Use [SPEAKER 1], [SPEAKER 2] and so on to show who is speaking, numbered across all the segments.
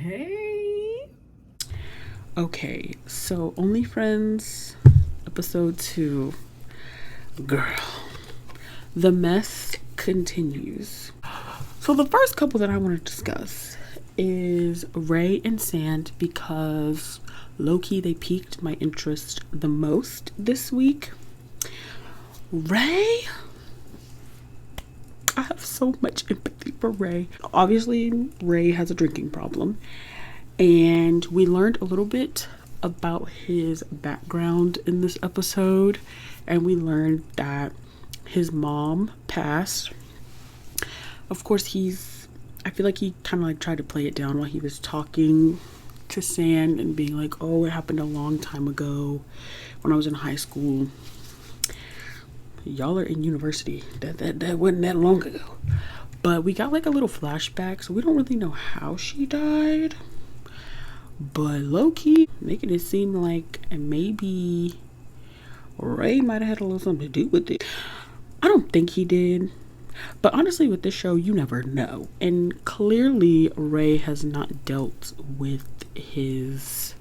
[SPEAKER 1] Hey. Okay, so Only Friends, episode 2. Girl, the mess continues. So the first couple that I want to discuss is Rey and Sand, because low-key they piqued my interest the most this week. Rey, I have so much empathy for Rey. Obviously, Rey has a drinking problem, and we learned a little bit about his background in this episode, and we learned that his mom passed. Of course, I feel like he kind of like tried to play it down while he was talking to Sand and being like, oh, it happened a long time ago when I was in high school. Y'all are in university. That wasn't that long ago. But we got like a little flashback, so we don't really know how she died. But low-key, making it seem like maybe Rey might have had a little something to do with it. I don't think he did. But honestly, with this show, you never know. And clearly, Rey has not dealt with his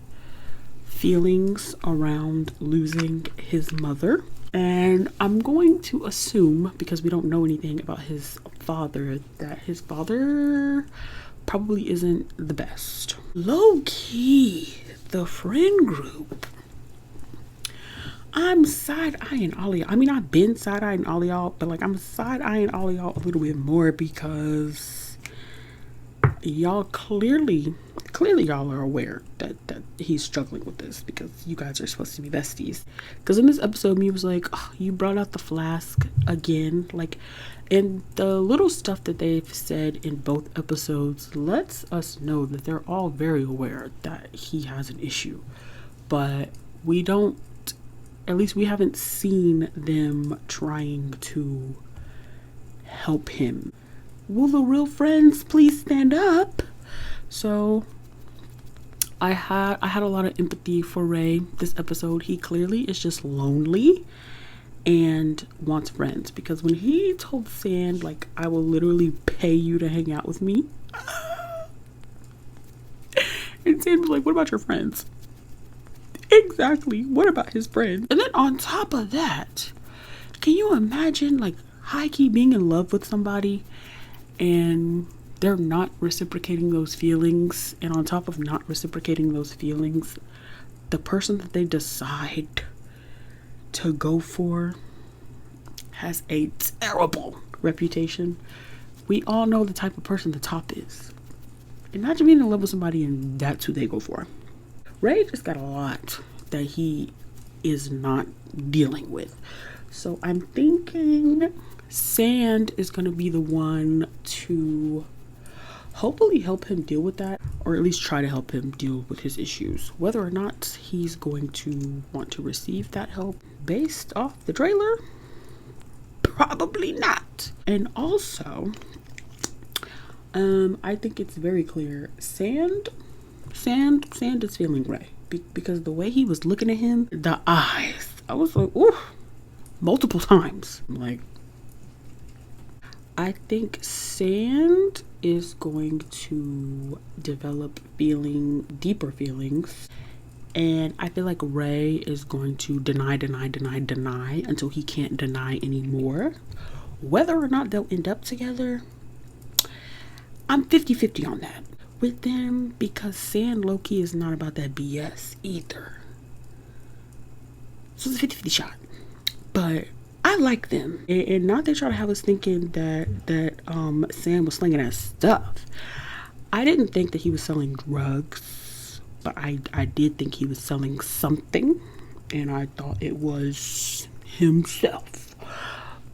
[SPEAKER 1] feelings around losing his mother. And I'm going to assume, because we don't know anything about his father, that his father probably isn't the best. Low-key, the friend group, I'm side-eyeing all of y'all. I mean, I've been side-eyeing all of y'all, but like I'm side-eyeing all of y'all a little bit more because y'all clearly y'all are aware that he's struggling with this, because you guys are supposed to be besties. Because in this episode, me was like, oh, you brought out the flask again. Like, and the little stuff that they've said in both episodes lets us know that they're all very aware that he has an issue, but we don't, at least we haven't seen them trying to help him. Will the real friends please stand up? So I had a lot of empathy for Rey this episode. He clearly is just lonely and wants friends, because when he told Sand, like, I will literally pay you to hang out with me, and Sand was like, what about your friends? Exactly, what about his friends? And then on top of that, can you imagine like high-key being in love with somebody and they're not reciprocating those feelings, and on top of not reciprocating those feelings, the person that they decide to go for has a terrible reputation? We all know the type of person the top is. Imagine being in love with somebody and that's who they go for. Rey just got a lot that he is not dealing with. So I'm thinking Sand is going to be the one to hopefully help him deal with that, or at least try to help him deal with his issues. Whether or not he's going to want to receive that help based off the trailer, probably not. And also, I think it's very clear Sand is feeling Rey, because the way he was looking at him, the eyes, I was like, ooh, multiple times. Like, I think Sand is going to develop deeper feelings, and I feel like Rey is going to deny until he can't deny anymore. Whether or not they'll end up together, I'm 50-50 on that with them, because Sand low-key is not about that BS either. So it's a 50-50 shot. But I like them, and not they try to have us thinking that Sam was slinging that stuff. I didn't think that he was selling drugs, but I did think he was selling something, and I thought it was himself.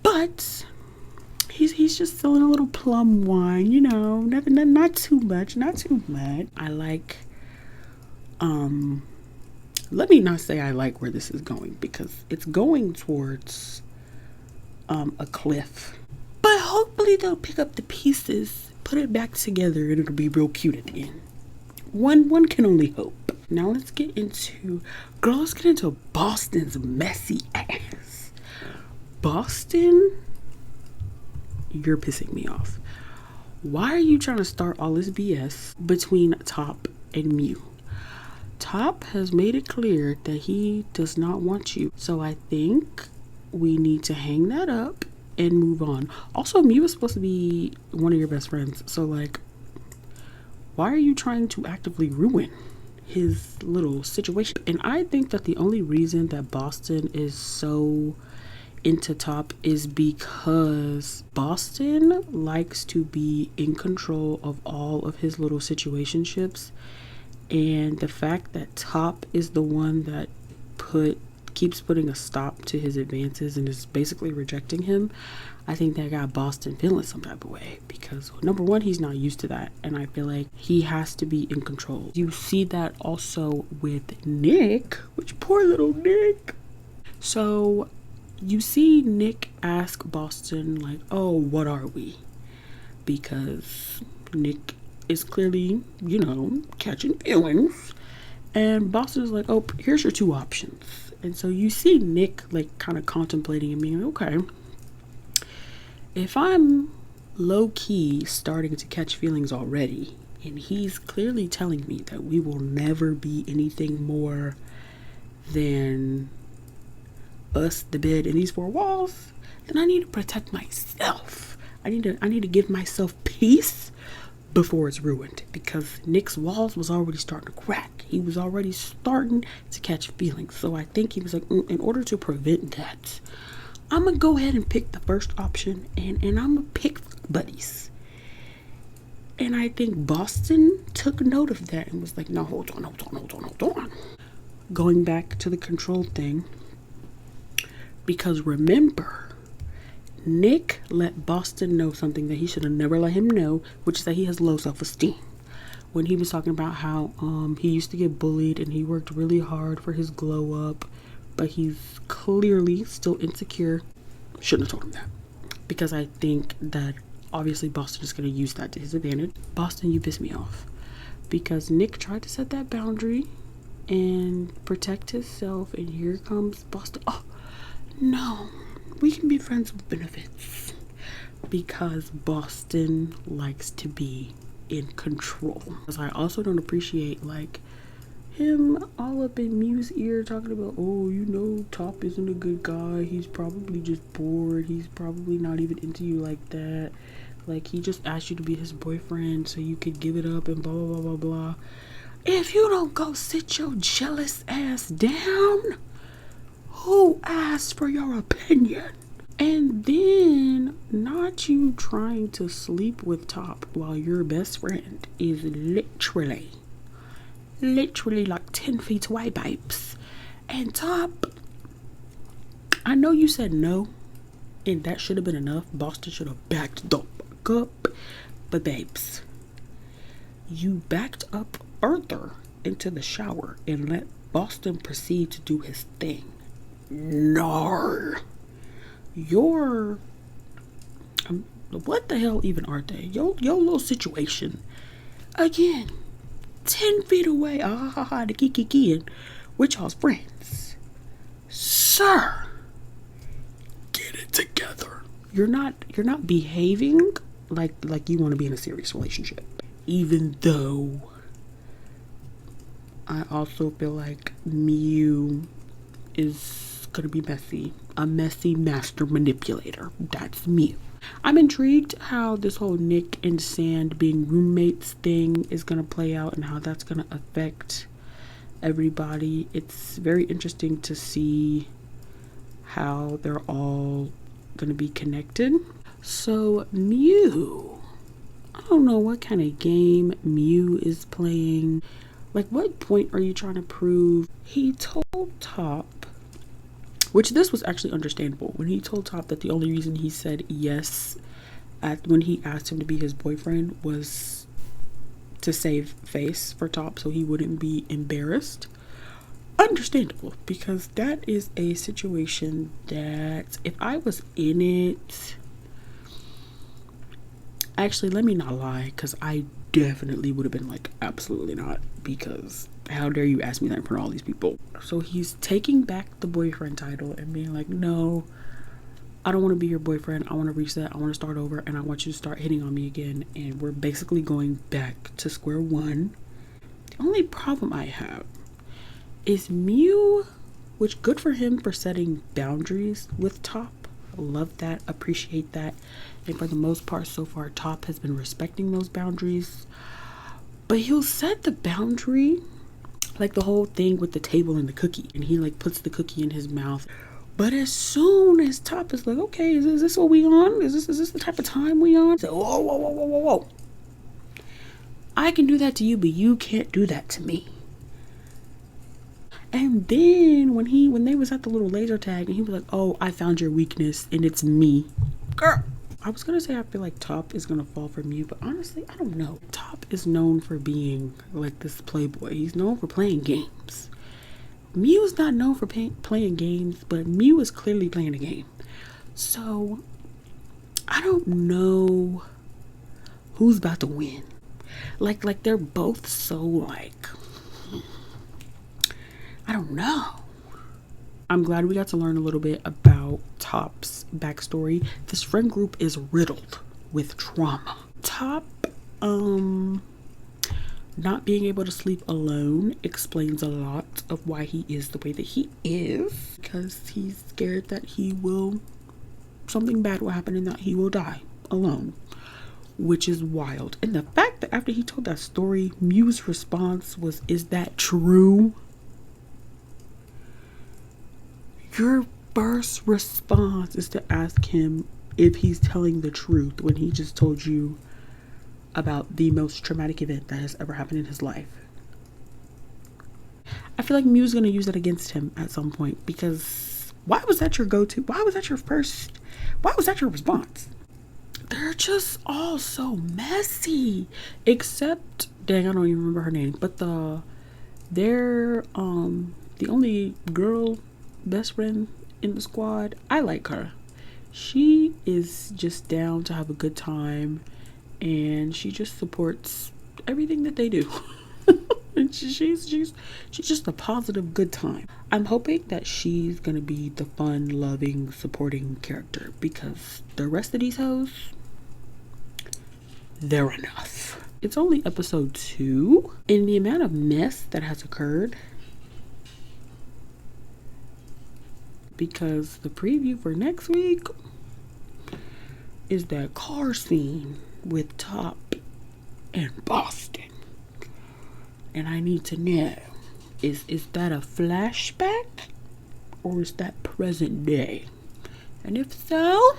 [SPEAKER 1] But he's just selling a little plum wine, you know, not too much. I like, let me not say I like where this is going, because it's going towards a cliff. But hopefully they'll pick up the pieces, put it back together, and it'll be real cute at the end. One can only hope. Now let's get into Boston's messy ass. Boston, you're pissing me off. Why are you trying to start all this BS between Top and Mew? Top has made it clear that he does not want you. So I think we need to hang that up and move on. Also, Mew is supposed to be one of your best friends. So like, why are you trying to actively ruin his little situation? And I think that the only reason that Boston is so into Top is because Boston likes to be in control of all of his little situationships, and the fact that Top is the one that keeps putting a stop to his advances and is basically rejecting him, I think that got Boston feeling some type of way, because number one, he's not used to that, and I feel like he has to be in control. You see that also with Nick, which poor little Nick. So you see Nick ask Boston like, oh, what are we? Because Nick is clearly, catching feelings. And Boston is like, oh, here's your two options. And so you see Nick like kind of contemplating and being like, okay, if I'm low-key starting to catch feelings already, and he's clearly telling me that we will never be anything more than us, the bed, and these four walls, then I need to protect myself. I need to give myself peace before it's ruined, because Nick's walls was already starting to crack. He was already starting to catch feelings. So I think he was like, in order to prevent that, I'm gonna go ahead and pick the first option, and I'm gonna pick buddies. And I think Boston took note of that and was like, no, hold on. Going back to the control thing, because remember, Nick let Boston know something that he should have never let him know, which is that he has low self-esteem. When he was talking about how he used to get bullied and he worked really hard for his glow up, but he's clearly still insecure. Shouldn't have told him that, because I think that obviously Boston is going to use that to his advantage. Boston, you piss me off, because Nick tried to set that boundary and protect himself, and here comes Boston. Oh no, we can be friends with benefits, because Boston likes to be in control. Because I also don't appreciate like him all up in Mew's ear talking about, oh, Top isn't a good guy, he's probably just bored, he's probably not even into you like that, like he just asked you to be his boyfriend so you could give it up and blah blah blah blah blah. If you don't go sit your jealous ass down, who asked for your opinion? And then not you trying to sleep with Top while your best friend is literally like 10 feet away, babes. And Top, I know you said no, and that should have been enough. Boston should have backed the fuck up. But babes, you backed up further into the shower and let Boston proceed to do his thing. No. What the hell even are they? Your little situation, again, 10 feet away, the kiki with y'all's friends. Sir, get it together. You're not behaving like you want to be in a serious relationship. Even though I also feel like Mew is gonna be messy. A messy master manipulator. That's Mew. I'm intrigued how this whole Nick and Sand being roommates thing is gonna play out and how that's gonna affect everybody. It's very interesting to see how they're all gonna be connected. So Mew, I don't know what kind of game Mew is playing. Like, what point are you trying to prove? He told Top, which this was actually understandable, when he told Top that the only reason he said yes when he asked him to be his boyfriend was to save face for Top so he wouldn't be embarrassed. Understandable, because that is a situation that if I was in it, actually, let me not lie, because I definitely would have been like, absolutely not, because how dare you ask me that in front of all these people. So he's taking back the boyfriend title and being like, no, I don't want to be your boyfriend. I want to reset. I want to start over, and I want you to start hitting on me again. And we're basically going back to square one. The only problem I have is Mew, which good for him for setting boundaries with Top. I love that, appreciate that. And for the most part so far, Top has been respecting those boundaries. But he'll set the boundary, like the whole thing with the table and the cookie. And he like puts the cookie in his mouth. But as soon as Top is like, okay, is this what we on? Is this the type of time we on? So, whoa, whoa, whoa, whoa, whoa, whoa. I can do that to you, but you can't do that to me. And then when they was at the little laser tag and he was like, oh, I found your weakness and it's me. Girl. I was gonna say I feel like Top is gonna fall for Mew, but honestly, I don't know. Top is known for being like this playboy. He's known for playing games. Mew is not known for playing games, but Mew is clearly playing a game. So, I don't know who's about to win. Like they're both so like, I don't know. I'm glad we got to learn a little bit about Top's backstory. This friend group is riddled with trauma. Top, not being able to sleep alone explains a lot of why he is the way that he is. Because he's scared that something bad will happen and that he will die alone. Which is wild. And the fact that after he told that story, Mew's response was, is that true? Your first response is to ask him if he's telling the truth when he just told you about the most traumatic event that has ever happened in his life. I feel like Mew's gonna use that against him at some point, because why was that your go-to? Why was that your response? They're just all so messy. Except, dang, I don't even remember her name, but they're the only girl best friend in the squad. I like her. She is just down to have a good time, and she just supports everything that they do. And she's just a positive good time. I'm hoping that she's gonna be the fun, loving, supporting character, because the rest of these hoes, they're enough. It's only episode 2, and the amount of mess that has occurred, because the preview for next week is that car scene with Top and Boston. And I need to know, is that a flashback or is that present day? And if so,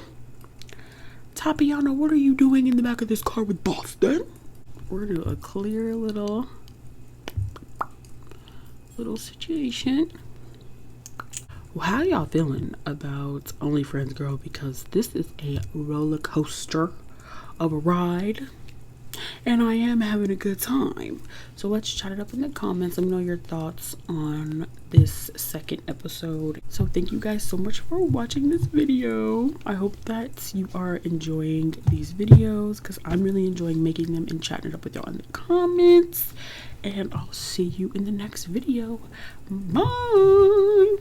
[SPEAKER 1] Tatiana, what are you doing in the back of this car with Boston? We're gonna do a clear little situation. Well, how y'all feeling about Only Friends Girl? Because this is a roller coaster of a ride, and I am having a good time. So let's chat it up in the comments. Let me know your thoughts on this second episode. So thank you guys so much for watching this video. I hope that you are enjoying these videos, because I'm really enjoying making them and chatting it up with y'all in the comments. And I'll see you in the next video. Bye.